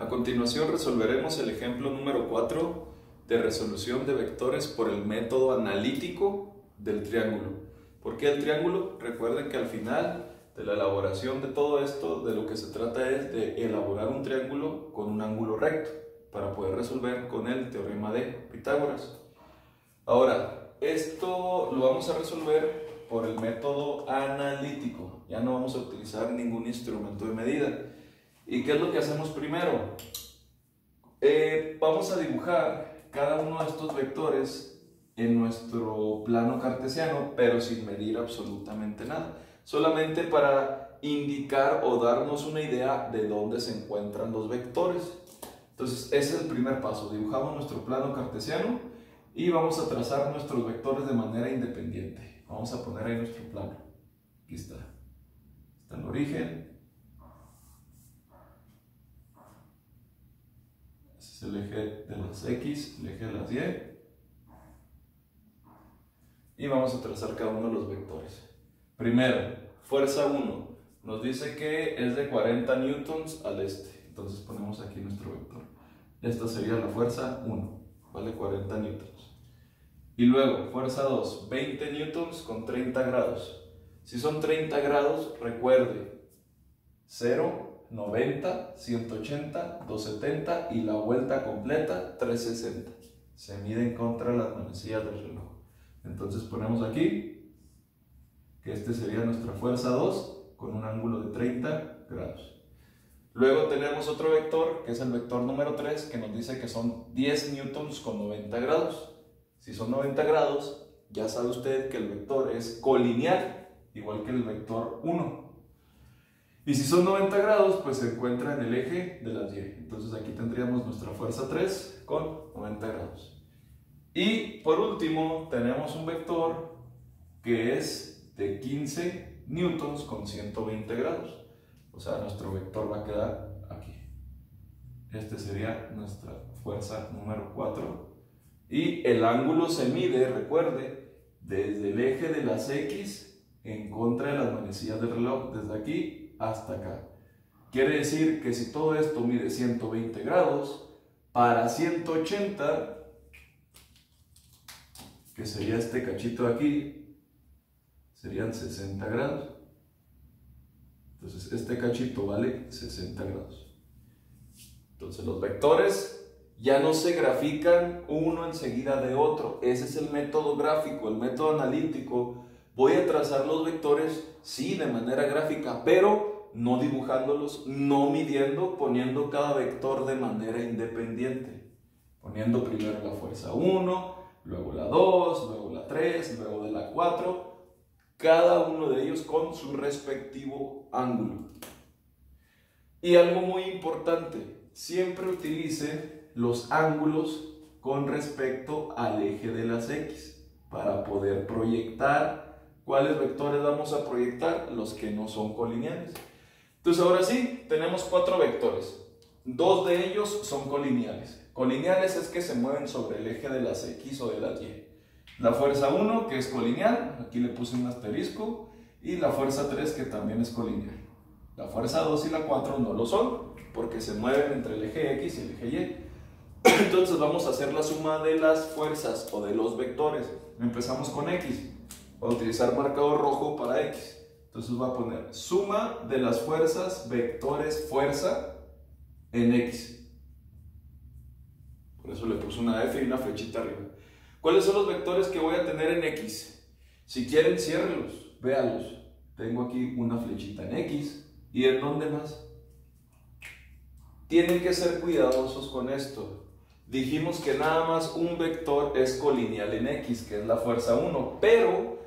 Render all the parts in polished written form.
A continuación resolveremos el ejemplo número 4 de resolución de vectores por el método analítico del triángulo. ¿Por qué el triángulo? Recuerden que al final de la elaboración de todo esto, de lo que se trata es de elaborar un triángulo con un ángulo recto para poder resolver con el teorema de Pitágoras. Ahora, esto lo vamos a resolver por el método analítico. Ya no vamos a utilizar ningún instrumento de medida. ¿Y qué es lo que hacemos primero? Vamos a dibujar cada uno de estos vectores en nuestro plano cartesiano, pero sin medir absolutamente nada. Solamente para indicar o darnos una idea de dónde se encuentran los vectores. Entonces, ese es el primer paso. Dibujamos nuestro plano cartesiano y vamos a trazar nuestros vectores de manera independiente. Vamos a poner ahí nuestro plano. Aquí está. Está el origen. Ese es el eje de las X, el eje de las Y. Y vamos a trazar cada uno de los vectores. Primero, fuerza 1. Nos dice que es de 40 newtons al este. Entonces ponemos aquí nuestro vector. Esta sería la fuerza 1. Vale 40 newtons. Y luego, fuerza 2. 20 newtons con 30 grados. Si son 30 grados, recuerde 0, 90, 180, 270 y la vuelta completa 360. Se miden contra las manecillas del reloj. Entonces ponemos aquí que este sería nuestra fuerza 2 con un ángulo de 30 grados. Luego tenemos otro vector que es el vector número 3 que nos dice que son 10 newtons con 90 grados. Si son 90 grados, ya sabe usted que el vector es colineal, igual que el vector 1. Y si son 90 grados, pues se encuentra en el eje de las Y. Entonces aquí tendríamos nuestra fuerza 3 con 90 grados. Y por último, tenemos un vector que es de 15 newtons con 120 grados. O sea, nuestro vector va a quedar aquí. Este sería nuestra fuerza número 4. Y el ángulo se mide, recuerde, desde el eje de las X en contra de las manecillas del reloj, desde aquí hasta acá. Quiere decir que si todo esto mide 120 grados, para 180, que sería este cachito de aquí, serían 60 grados. Entonces este cachito vale 60 grados. Entonces los vectores ya no se grafican uno enseguida de otro. Ese es el método gráfico, el método analítico. Voy a trazar los vectores, sí, de manera gráfica, pero no dibujándolos, no midiendo, poniendo cada vector de manera independiente. Poniendo primero la fuerza 1, luego la 2, luego la 3, luego de la 4. Cada uno de ellos con su respectivo ángulo. Y algo muy importante, siempre utilice los ángulos con respecto al eje de las X para poder proyectar. ¿Cuáles vectores vamos a proyectar? Los que no son colineales. Entonces ahora sí, tenemos 4 vectores. 2 de ellos son colineales. Colineales es que se mueven sobre el eje de las X o de las Y. La fuerza 1 que es colineal, aquí le puse un asterisco, y la fuerza 3 que también es colineal. La fuerza 2 y la 4 no lo son, porque se mueven entre el eje X y el eje Y. Entonces vamos a hacer la suma de las fuerzas o de los vectores. Empezamos con X. Voy a utilizar marcador rojo para X. Entonces voy a poner suma de las fuerzas, vectores, fuerza en X. Por eso le puse una F y una flechita arriba. ¿Cuáles son los vectores que voy a tener en X? Si quieren, ciérrenlos, véanlos. Tengo aquí una flechita en X. ¿Y en dónde más? Tienen que ser cuidadosos con esto. Dijimos que nada más un vector es colineal en X, que es la fuerza 1, pero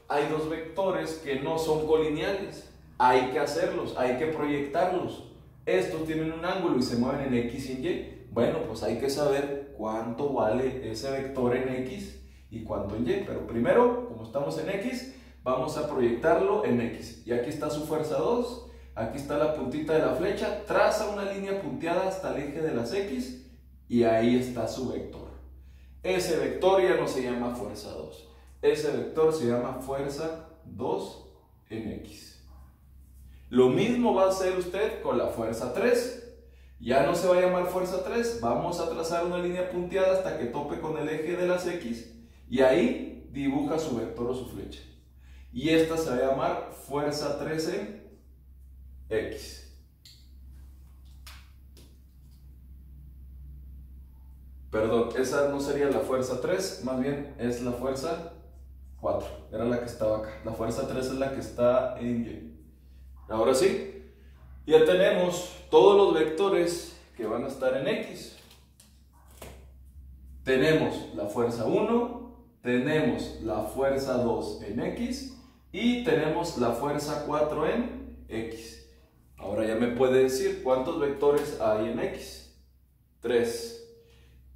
hay 2 vectores que no son colineales. Hay que hacerlos, hay que proyectarlos. Estos tienen un ángulo y se mueven en X y en Y. Bueno, pues hay que saber cuánto vale ese vector en X y cuánto en Y. Pero primero, como estamos en X, vamos a proyectarlo en X. Y aquí está su fuerza 2. Aquí está la puntita de la flecha, traza una línea punteada hasta el eje de las X y ahí está su vector. Ese vector ya no se llama fuerza 2, ese vector se llama fuerza 2 en X. Lo mismo va a hacer usted con la fuerza 3 Ya no se va a llamar fuerza 3, vamos a trazar una línea punteada hasta que tope con el eje de las X y ahí dibuja su vector o su flecha. Y esta se va a llamar fuerza 3 en X. Perdón, esa no sería la fuerza 3, más bien es la fuerza 4, era la que estaba acá. La fuerza 3 es la que está en Y. Ahora sí, ya tenemos todos los vectores que van a estar en X. Tenemos la fuerza 1, tenemos la fuerza 2 en X y tenemos la fuerza 4 en X. Ahora ya me puede decir cuántos vectores hay en X. 3.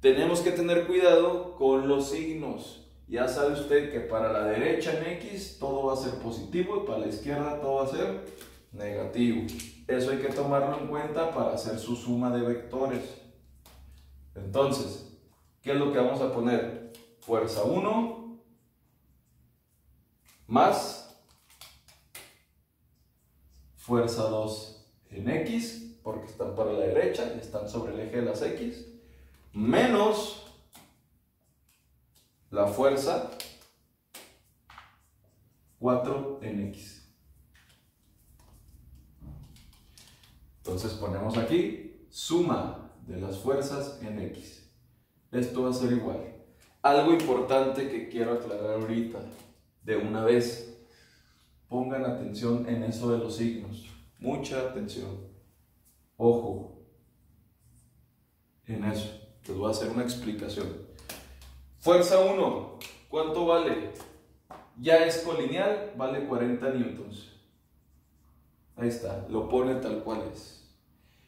Tenemos que tener cuidado con los signos. Ya sabe usted que para la derecha en X todo va a ser positivo y para la izquierda todo va a ser negativo. Eso hay que tomarlo en cuenta para hacer su suma de vectores. Entonces, ¿qué es lo que vamos a poner? Fuerza 1 más fuerza 2 en X, porque están para la derecha y están sobre el eje de las X, menos la fuerza 4 en X. Entonces ponemos aquí suma de las fuerzas en X. Esto va a ser igual. Algo importante que quiero aclarar ahorita, de una vez. Pongan atención en eso de los signos. Mucha atención. Ojo en eso. Les voy a hacer una explicación. Fuerza 1, ¿cuánto vale? Ya es colineal, vale 40 newtons. Ahí está, lo pone tal cual es.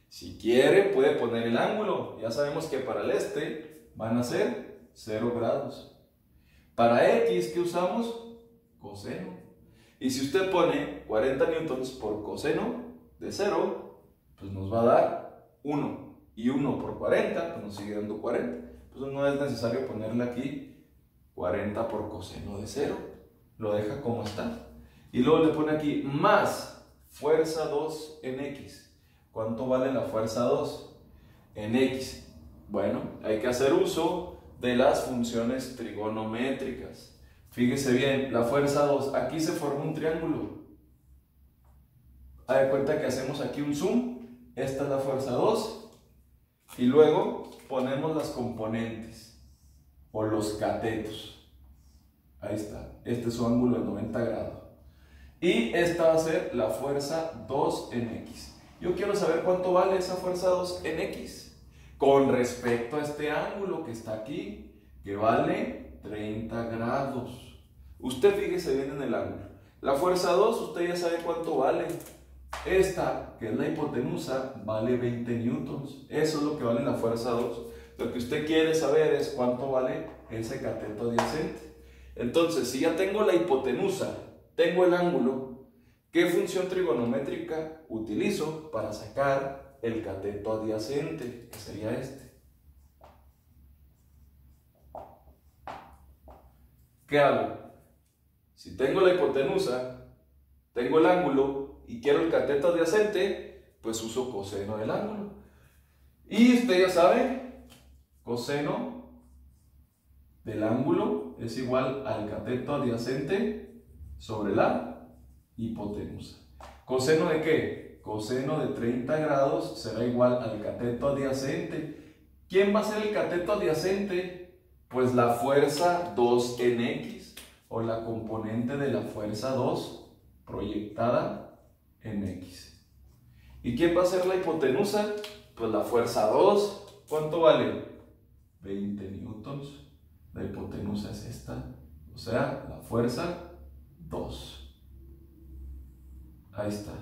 Si quiere, puede poner el ángulo. Ya sabemos que para el este van a ser 0 grados. Para X, ¿qué usamos? Coseno. Y si usted pone 40 newtons por coseno de 0, pues nos va a dar 1. Y 1 por 40, pues nos sigue dando 40. Pues no es necesario ponerle aquí 40 por coseno de 0. Lo deja como está. Y luego le pone aquí más fuerza 2 en X. ¿Cuánto vale la fuerza 2 en X? Bueno, hay que hacer uso de las funciones trigonométricas. Fíjese bien, la fuerza 2, aquí se forma un triángulo. Haz de cuenta que hacemos aquí un zoom. Esta es la fuerza 2. Y luego ponemos las componentes o los catetos. Ahí está. Este es su ángulo de 90 grados. Y esta va a ser la fuerza 2 en X. Yo quiero saber cuánto vale esa fuerza 2 en X con respecto a este ángulo que está aquí, que vale 30 grados. Usted fíjese bien en el ángulo. La fuerza 2, usted ya sabe cuánto vale. Esta, que es la hipotenusa, vale 20 newtons. Eso es lo que vale la fuerza 2. Lo que usted quiere saber es cuánto vale ese cateto adyacente. Entonces, si ya tengo la hipotenusa, tengo el ángulo, ¿qué función trigonométrica utilizo para sacar el cateto adyacente? Que sería este. ¿Qué hago? Si tengo la hipotenusa, tengo el ángulo y quiero el cateto adyacente, pues uso coseno del ángulo. Y usted ya sabe, coseno del ángulo es igual al cateto adyacente sobre la hipotenusa. ¿Coseno de qué? Coseno de 30 grados será igual al cateto adyacente. ¿Quién va a ser el cateto adyacente? Pues la fuerza 2 en X, o la componente de la fuerza 2 proyectada en X. ¿Y quién va a ser la hipotenusa? Pues la fuerza 2. ¿Cuánto vale? 20 newtons. La hipotenusa es esta, o sea, la fuerza 2. Ahí está.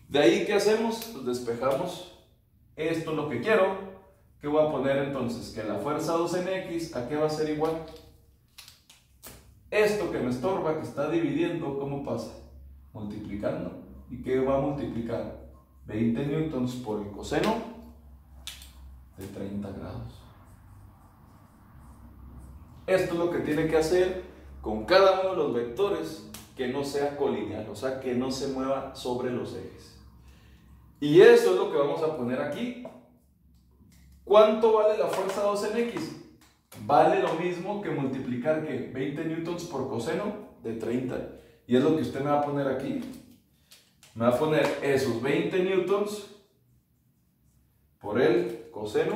De ahí, ¿qué hacemos? Pues despejamos. Esto es lo que quiero. ¿Qué voy a poner entonces? Que la fuerza 2 en X, ¿a qué va a ser igual? Esto que me estorba, que está dividiendo, ¿cómo pasa? Multiplicando. ¿Y qué va a multiplicar? 20 newtons por el coseno de 30 grados. Esto es lo que tiene que hacer con cada uno de los vectores que no sea colineal, o sea, que no se mueva sobre los ejes. Y eso es lo que vamos a poner aquí. ¿Cuánto vale la fuerza 2 en X? Vale lo mismo que multiplicar que 20 newtons por coseno de 30. Y es lo que usted me va a poner aquí. Me va a poner esos 20 newtons por el coseno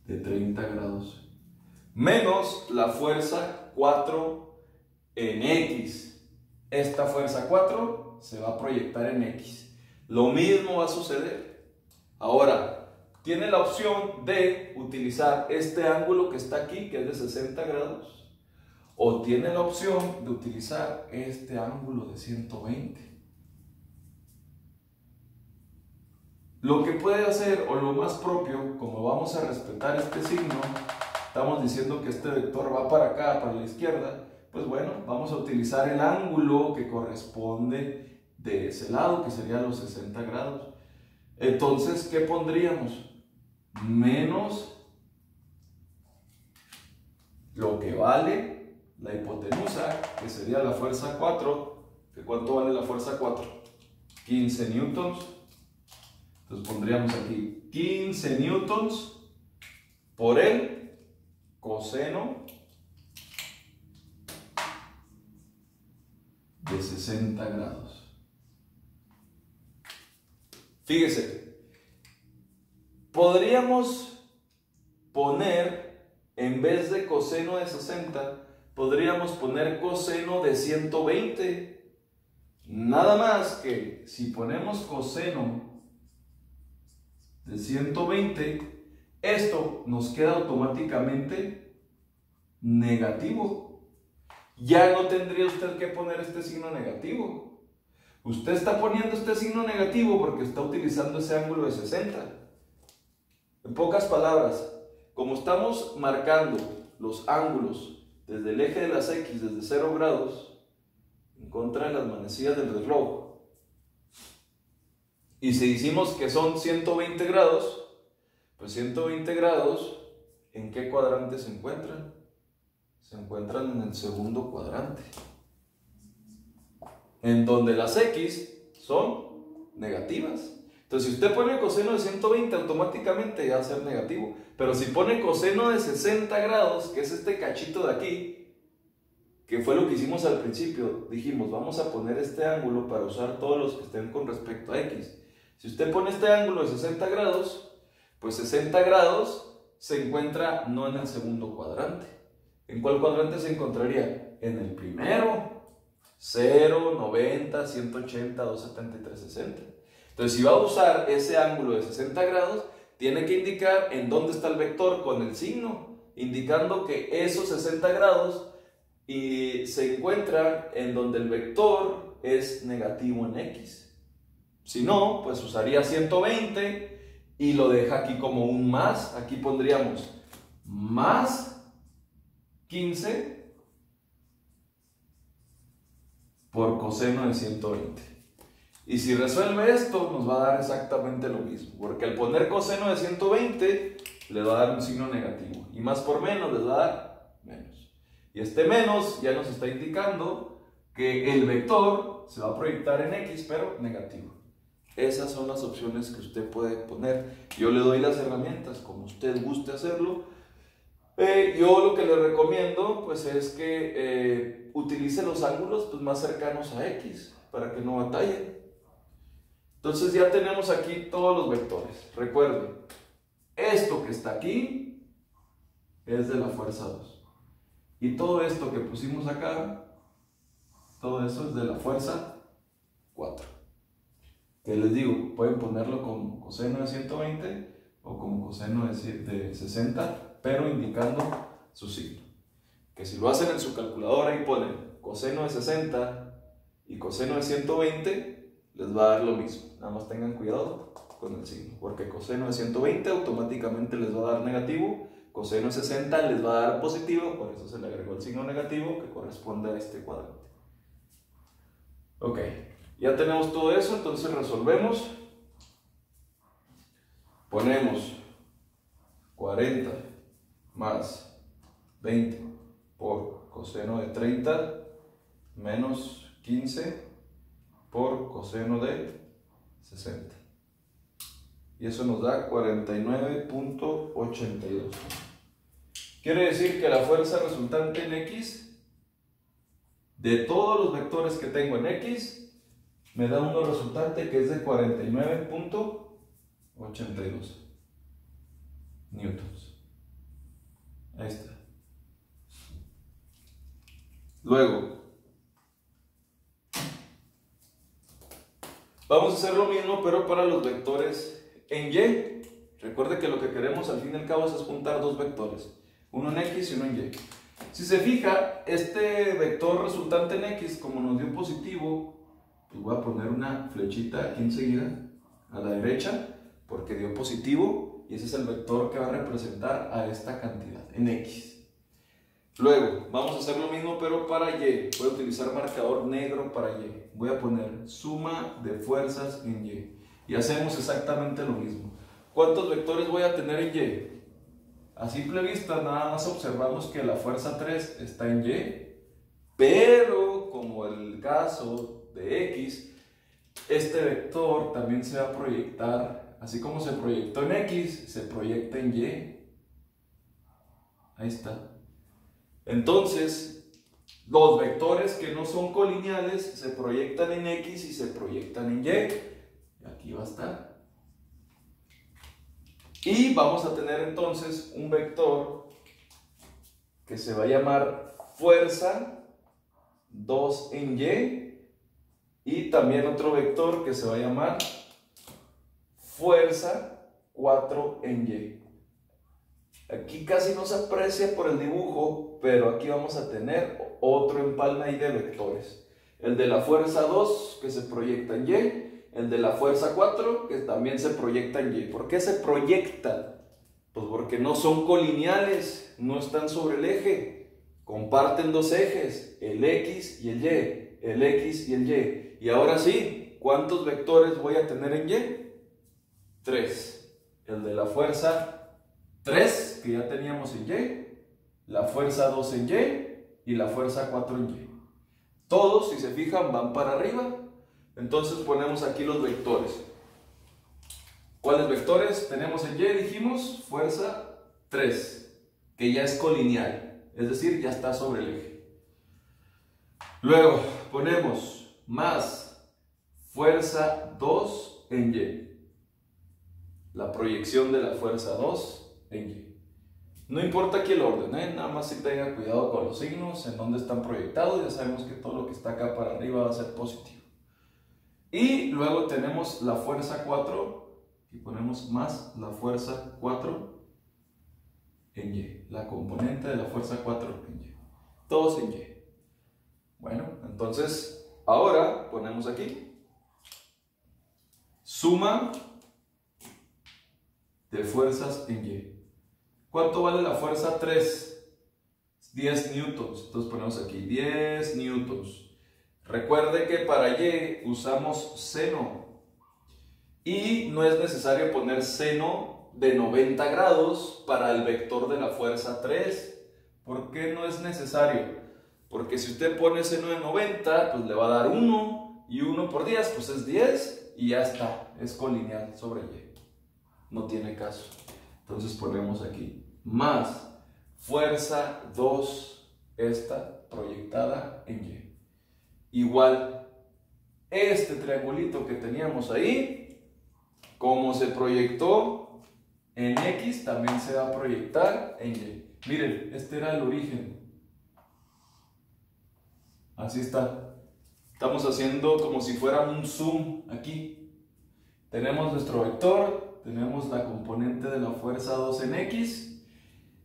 de 30 grados. Menos la fuerza 4 en X. Esta fuerza 4 se va a proyectar en X. Lo mismo va a suceder. Ahora, tiene la opción de utilizar este ángulo que está aquí, que es de 60 grados. O tiene la opción de utilizar este ángulo de 120. Lo que puede hacer, o lo más propio, como vamos a respetar este signo, estamos diciendo que este vector va para acá, para la izquierda, pues bueno, vamos a utilizar el ángulo que corresponde de ese lado, que sería los 60 grados. Entonces, ¿qué pondríamos? Menos lo que vale la hipotenusa, que sería la fuerza 4, que ¿cuánto vale la fuerza 4? 15 newtons. Entonces pondríamos aquí 15 newtons por el coseno de 60 grados. Fíjese, podríamos poner, en vez de coseno de 60, podríamos poner coseno de 120. Nada más que si ponemos coseno de 120, esto nos queda automáticamente negativo. Ya no tendría usted que poner este signo negativo. Usted está poniendo este signo negativo porque está utilizando ese ángulo de 60. En pocas palabras, como estamos marcando los ángulos desde el eje de las X, desde 0 grados, en contra de las manecillas del reloj, y si decimos que son 120 grados, pues 120 grados, ¿en qué cuadrante se encuentran? Se encuentran en el segundo cuadrante, en donde las X son negativas. Entonces, si usted pone coseno de 120, automáticamente va a ser negativo. Pero si pone coseno de 60 grados, que es este cachito de aquí, que fue lo que hicimos al principio, dijimos, vamos a poner este ángulo para usar todos los que estén con respecto a X. Si usted pone este ángulo de 60 grados, pues 60 grados se encuentra no en el segundo cuadrante. ¿En cuál cuadrante se encontraría? En el primero. 0, 90, 180, 273, 60. Entonces, si va a usar ese ángulo de 60 grados, tiene que indicar en dónde está el vector con el signo, indicando que esos 60 grados se encuentran en donde el vector es negativo en X. Si no, pues usaría 120 y lo deja aquí como un más. Aquí pondríamos más 15 por coseno de 120. Y si resuelve esto, nos va a dar exactamente lo mismo, porque al poner coseno de 120 le va a dar un signo negativo, y más por menos les va a dar menos. Y este menos ya nos está indicando que el vector se va a proyectar en X, pero negativo. Esas son las opciones que usted puede poner. Yo le doy las herramientas como usted guste hacerlo. Yo lo que le recomiendo pues es que utilice los ángulos pues, más cercanos a X para que no batallen. Entonces ya tenemos aquí todos los vectores. Recuerden, esto que está aquí es de la fuerza 2. Y todo esto que pusimos acá, todo eso es de la fuerza 4. Que les digo, pueden ponerlo como coseno de 120 o como coseno de 60, pero indicando su signo. Que si lo hacen en su calculadora y ponen coseno de 60 y coseno de 120, les va a dar lo mismo. Nada más tengan cuidado con el signo, porque coseno de 120 automáticamente les va a dar negativo, coseno de 60 les va a dar positivo, por eso se le agregó el signo negativo que corresponde a este cuadrante. Ok, ya tenemos todo eso, entonces resolvemos. Ponemos 40 más 20 por coseno de 30 menos 15 por coseno de 60. Y eso nos da 49.82. Quiere decir que la fuerza resultante en X, de todos los vectores que tengo en X, me da uno resultante que es de 49.82 newtons. Ahí está. Luego, vamos a hacer lo mismo, pero para los vectores en Y. Recuerde que lo que queremos al fin y al cabo es juntar dos vectores, uno en X y uno en Y. Si se fija, este vector resultante en X, como nos dio positivo, pues voy a poner una flechita aquí enseguida a la derecha, porque dio positivo, y ese es el vector que va a representar a esta cantidad en X. Luego, vamos a hacer lo mismo pero para Y. Voy a utilizar marcador negro para Y. Voy a poner suma de fuerzas en Y. Y hacemos exactamente lo mismo. ¿Cuántos vectores voy a tener en Y? A simple vista nada más observamos que la fuerza 3 está en Y, pero como el caso de X, este vector también se va a proyectar, así como se proyectó en X, se proyecta en Y. Ahí está. Entonces, los vectores que no son colineales se proyectan en X y se proyectan en Y. Y aquí va a estar. Y vamos a tener entonces un vector que se va a llamar fuerza 2 en Y. Y también otro vector que se va a llamar fuerza 4 en Y. Aquí casi no se aprecia por el dibujo, pero aquí vamos a tener otro empalme ahí de vectores. El de la fuerza 2 que se proyecta en Y, el de la fuerza 4 que también se proyecta en Y. ¿Por qué se proyecta? Pues porque no son colineales, no están sobre el eje, comparten dos ejes, el X y el Y, el X y el Y. Y ahora sí, ¿cuántos vectores voy a tener en Y? 3. El de la fuerza 3, que ya teníamos en Y, la fuerza 2 en Y y la fuerza 4 en Y. Todos, si se fijan, van para arriba. Entonces ponemos aquí los vectores. ¿Cuáles vectores tenemos en Y? Dijimos fuerza 3, que ya es colineal, es decir, ya está sobre el eje. Luego ponemos más fuerza 2 en Y. La proyección de la fuerza 2 en Y. No importa aquí el orden, nada más si tenga cuidado con los signos, en dónde están proyectados. Ya sabemos que todo lo que está acá para arriba va a ser positivo. Y luego tenemos la fuerza 4 y ponemos más la fuerza 4 en Y. La componente de la fuerza 4 en Y. Todos en Y. Bueno, entonces ahora ponemos aquí suma de fuerzas en Y. ¿Cuánto vale la fuerza 3? 10 newtons. Entonces ponemos aquí 10 newtons. Recuerde que para Y usamos seno. Y no es necesario poner seno de 90 grados para el vector de la fuerza 3. ¿Por qué no es necesario? Porque si usted pone seno de 90, pues le va a dar 1. Y 1 por 10, pues es 10. Y ya está. Es colineal sobre Y. No tiene caso. Entonces ponemos aquí más fuerza 2, esta proyectada en Y. Igual, este triangulito que teníamos ahí, como se proyectó en X, también se va a proyectar en Y. Miren, este era el origen. Así está. Estamos haciendo como si fuera un zoom aquí. Tenemos nuestro vector, tenemos la componente de la fuerza 2 en X.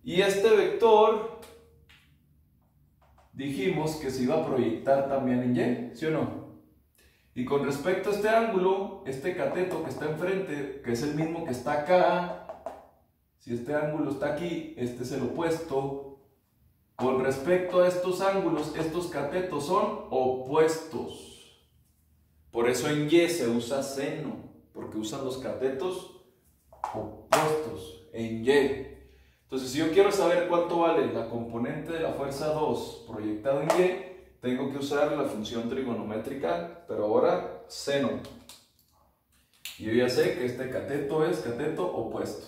Y este vector dijimos que se iba a proyectar también en Y, ¿sí o no? Y con respecto a este ángulo, este cateto que está enfrente, que es el mismo que está acá, si este ángulo está aquí, este es el opuesto. Con respecto a estos ángulos, estos catetos son opuestos. Por eso en Y se usa seno, porque usan los catetos opuestos en Y. Entonces, si yo quiero saber cuánto vale la componente de la fuerza 2 proyectada en Y, tengo que usar la función trigonométrica, pero ahora seno. Y yo ya sé que este cateto es cateto opuesto.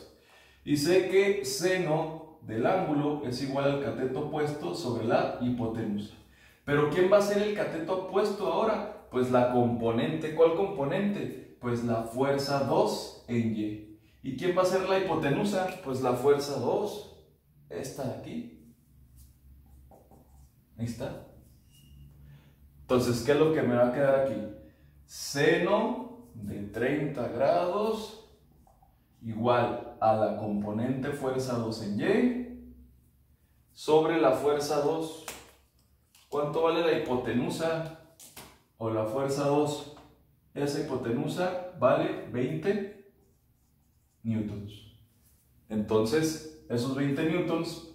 Y sé que seno del ángulo es igual al cateto opuesto sobre la hipotenusa. Pero ¿quién va a ser el cateto opuesto ahora? Pues la componente. ¿Cuál componente? Pues la fuerza 2 en Y. ¿Y quién va a ser la hipotenusa? Pues la fuerza 2. Esta de aquí. Ahí está. Entonces, ¿qué es lo que me va a quedar aquí? Seno de 30 grados igual a la componente fuerza 2 en Y sobre la fuerza 2. ¿Cuánto vale la hipotenusa o la fuerza 2? Esa hipotenusa vale 20 newtons. Entonces, esos 20 newtons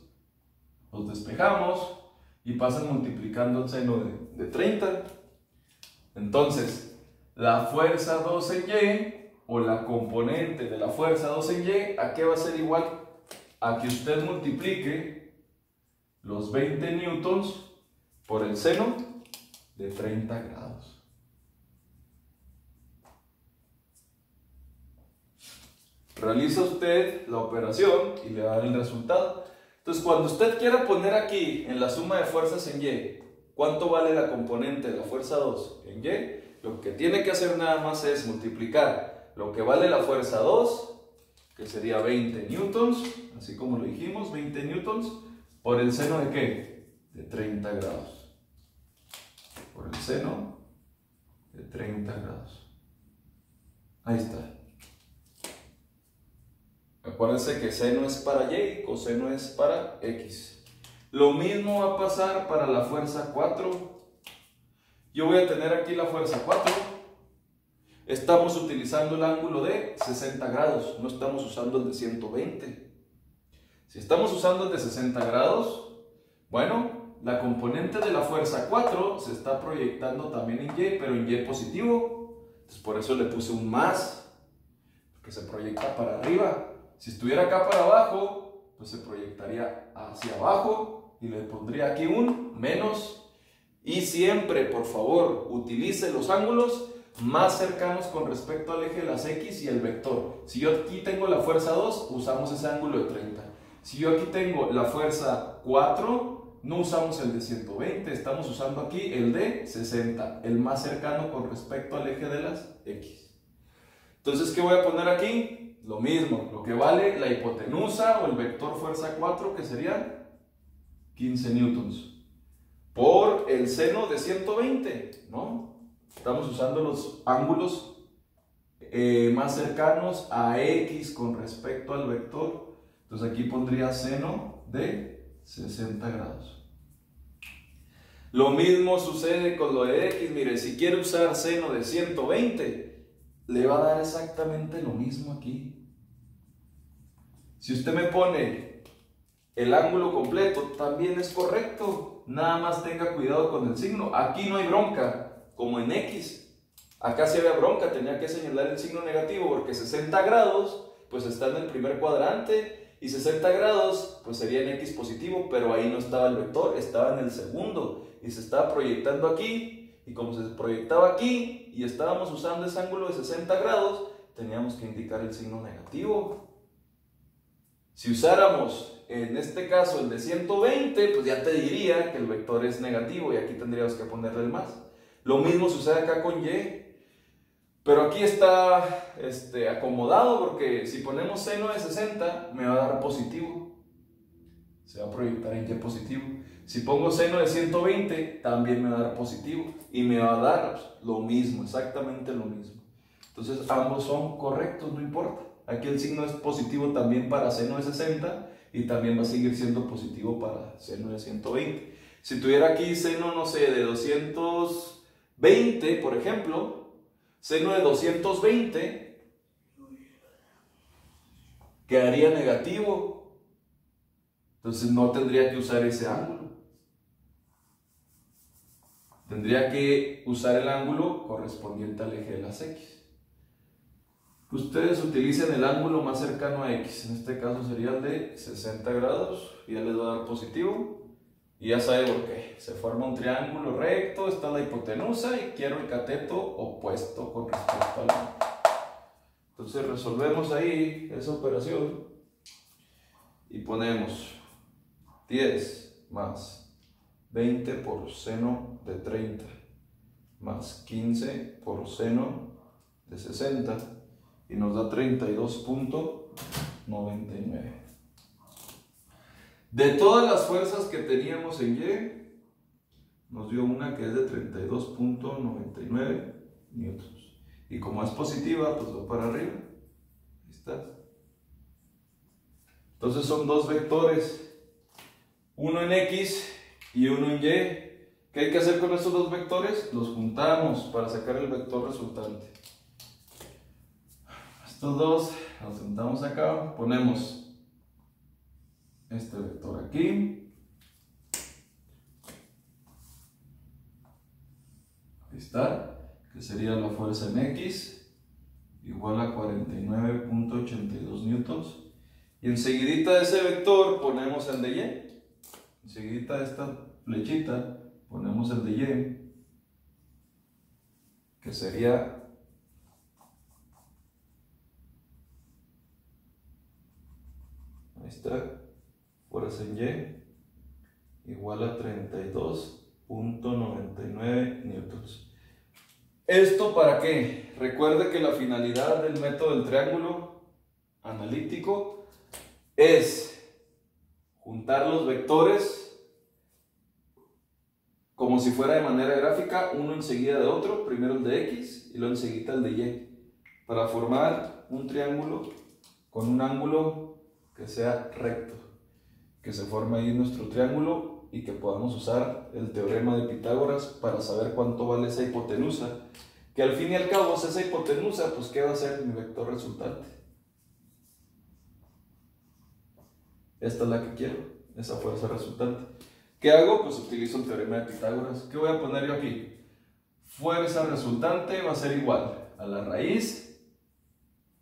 los despejamos y pasan multiplicando el seno de 30. Entonces, la fuerza 2 en Y o la componente de la fuerza 2 en Y, ¿a qué va a ser igual? A que usted multiplique los 20 newtons por el seno de 30 grados. Realiza usted la operación y le va a dar el resultado. Entonces, cuando usted quiera poner aquí en la suma de fuerzas en Y, ¿cuánto vale la componente de la fuerza 2 en Y? Lo que tiene que hacer nada más es multiplicar lo que vale la fuerza 2, que sería 20 newtons, así como lo dijimos, 20 newtons, por el seno de ¿qué? De 30 grados. Por el seno de 30 grados. Ahí está. Acuérdense que seno es para Y y coseno es para X. Lo mismo va a pasar para la fuerza 4. Yo voy a tener aquí la fuerza 4. Estamos utilizando el ángulo de 60 grados, no estamos usando el de 120. Si estamos usando el de 60 grados, bueno, la componente de la fuerza 4 se está proyectando también en Y, pero en Y positivo. Entonces por eso le puse un más, porque se proyecta para arriba. Si estuviera acá para abajo, pues se proyectaría hacia abajo y le pondría aquí un menos. Y siempre, por favor, utilice los ángulos más cercanos con respecto al eje de las X y el vector. Si yo aquí tengo la fuerza 2, usamos ese ángulo de 30. Si yo aquí tengo la fuerza 4, no usamos el de 120, estamos usando aquí el de 60, el más cercano con respecto al eje de las X. Entonces, ¿qué voy a poner aquí? Lo mismo, lo que vale la hipotenusa o el vector fuerza 4, que serían 15 newtons, por el seno de 120, ¿no? Estamos usando los ángulos más cercanos a X con respecto al vector. Entonces aquí pondría seno de 60 grados. Lo mismo sucede con lo de X. Mire, si quiere usar seno de 120, le va a dar exactamente lo mismo aquí. Si usted me pone el ángulo completo, también es correcto. Nada más tenga cuidado con el signo. Aquí no hay bronca, como en X. Acá sí había bronca, tenía que señalar el signo negativo porque 60 grados pues está en el primer cuadrante y 60 grados pues sería en X positivo, pero ahí no estaba el vector, estaba en el segundo y se estaba proyectando aquí, y como se proyectaba aquí y estábamos usando ese ángulo de 60 grados, teníamos que indicar el signo negativo. Si usáramos en este caso el de 120, pues ya te diría que el vector es negativo y aquí tendríamos que ponerle el más. Lo mismo sucede acá con Y, pero aquí está acomodado porque si ponemos seno de 60 me va a dar positivo, se va a proyectar en Y positivo. Si pongo seno de 120 también me va a dar positivo y me va a dar lo mismo, exactamente lo mismo. Entonces ambos son correctos, no importa. Aquí el signo es positivo también para seno de 60 y también va a seguir siendo positivo para seno de 120. Si tuviera aquí seno, no sé, de 220, por ejemplo, seno de 220 quedaría negativo. Entonces no tendría que usar ese ángulo. Tendría que usar el ángulo correspondiente al eje de las X. Ustedes utilicen el ángulo más cercano a X, en este caso sería el de 60 grados, ya les va a dar positivo. Y ya sabe por qué. Se forma un triángulo recto, está la hipotenusa y quiero el cateto opuesto con respecto al ángulo. Entonces resolvemos ahí esa operación y ponemos 10 más 20 por seno de 30 más 15 por seno de 60 y nos da 32.99. De todas las fuerzas que teníamos en Y, nos dio una que es de 32.99 newtons. Y como es positiva, pues va para arriba. Ahí está. Entonces son dos vectores, uno en X y uno en Y. ¿Qué hay que hacer con estos dos vectores? Los juntamos para sacar el vector resultante. Estos dos los juntamos acá, ponemos este vector aquí. Ahí está, que sería la fuerza en X, igual a 49.82 newtons. Y enseguidita de ese vector ponemos el de Y. Enseguidita de esta flechita ponemos el de Y, que sería ahí está, fuerza en Y igual a 32.99 newtons. ¿Esto para qué? Recuerde que la finalidad del método del triángulo analítico es juntar los vectores como si fuera de manera gráfica, uno enseguida de otro, primero el de X y luego enseguida el de Y, para formar un triángulo con un ángulo que sea recto, que se forme ahí nuestro triángulo y que podamos usar el teorema de Pitágoras para saber cuánto vale esa hipotenusa, que al fin y al cabo esa hipotenusa, pues ¿qué va a ser mi vector resultante? Esta es la que quiero, esa fuerza resultante. ¿Qué hago? Pues utilizo el teorema de Pitágoras. ¿Qué voy a poner yo aquí? Fuerza resultante va a ser igual a la raíz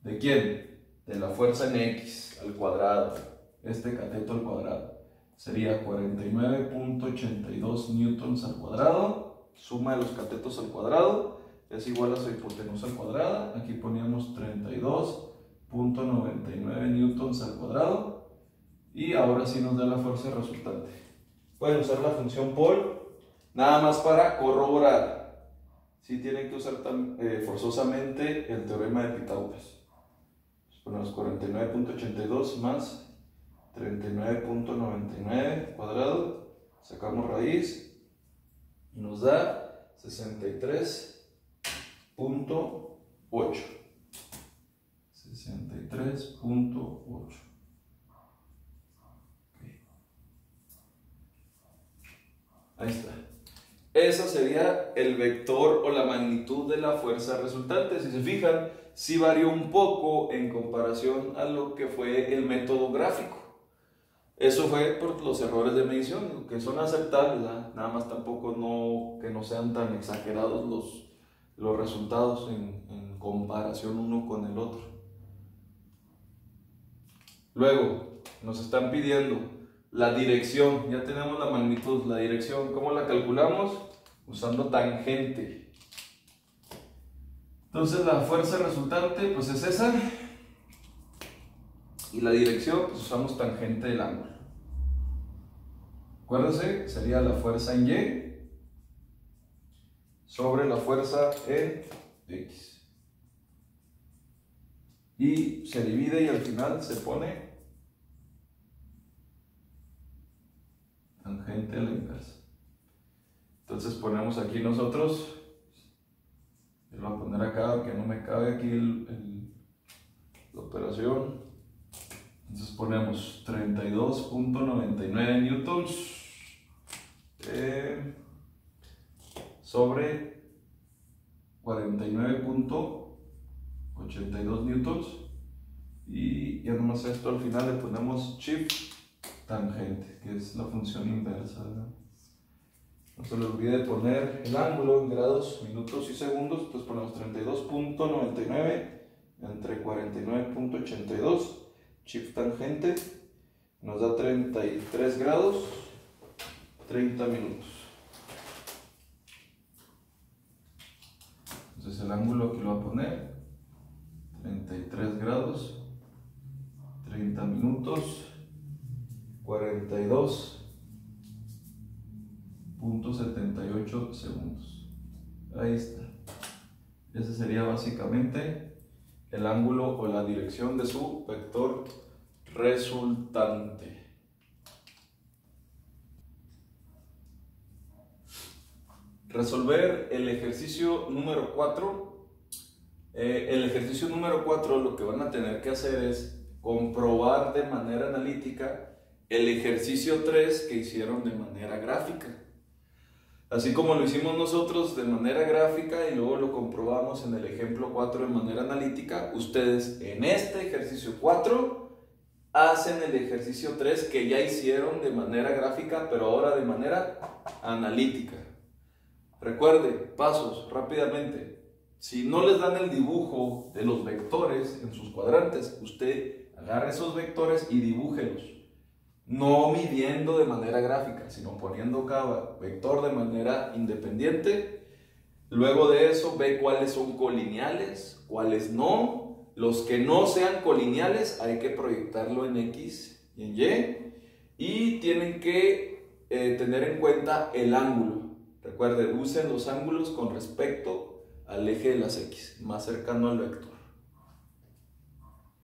¿de quién? De la fuerza en X al cuadrado, este cateto al cuadrado. Sería 49.82 newtons al cuadrado, suma de los catetos al cuadrado, es igual a su hipotenusa al cuadrado. Aquí poníamos 32.99 newtons al cuadrado. Y ahora sí nos da la fuerza resultante. Pueden usar la función Paul, nada más para corroborar. Sí tienen que usar forzosamente el teorema de Pitágoras. Ponemos 49.82 más 39.99 cuadrado, sacamos raíz y nos da 63.8. 63.8. Ahí está. Ese sería el vector o la magnitud de la fuerza resultante. Si se fijan, sí varió un poco en comparación a lo que fue el método gráfico. Eso fue por los errores de medición, que son aceptables, ¿verdad? Nada más tampoco que no sean tan exagerados los resultados en comparación uno con el otro. Luego, nos están pidiendo la dirección. Ya tenemos la magnitud, la dirección. ¿Cómo la calculamos? Usando tangente. Entonces la fuerza resultante pues es esa. Y la dirección pues usamos tangente del ángulo. Acuérdense, sería la fuerza en Y sobre la fuerza en X. Y se divide y al final se pone tangente a la inversa. Entonces ponemos aquí nosotros, yo lo voy a poner acá porque no me cabe aquí la operación. Entonces ponemos 32.99 newtons sobre 49.82 newtons, y ya nomás esto al final le ponemos shift tangente, que es la función inversa, ¿verdad? No se le olvide poner el ángulo en grados, minutos y segundos. Entonces ponemos 32.99 entre 49.82, shift tangente, nos da 33 grados 30 minutos. Entonces el ángulo aquí lo voy a poner 33 grados, 30 minutos, 42.78 segundos. Ahí está. Ese sería básicamente el ángulo o la dirección de su vector resultante. Resolver el ejercicio número 4. El ejercicio número 4 lo que van a tener que hacer es comprobar de manera analítica el ejercicio 3 que hicieron de manera gráfica. Así como lo hicimos nosotros de manera gráfica y luego lo comprobamos en el ejemplo 4 de manera analítica, ustedes en este ejercicio 4 hacen el ejercicio 3 que ya hicieron de manera gráfica, pero ahora de manera analítica. Recuerde, pasos rápidamente. Si no les dan el dibujo de los vectores en sus cuadrantes, usted agarre esos vectores y dibújelos. No midiendo de manera gráfica, sino poniendo cada vector de manera independiente. Luego de eso, ve cuáles son colineales, cuáles no. Los que no sean colineales hay que proyectarlo en X y en Y. Y tienen que tener en cuenta el ángulo. Recuerden, usen los ángulos con respecto al eje de las X, más cercano al vector.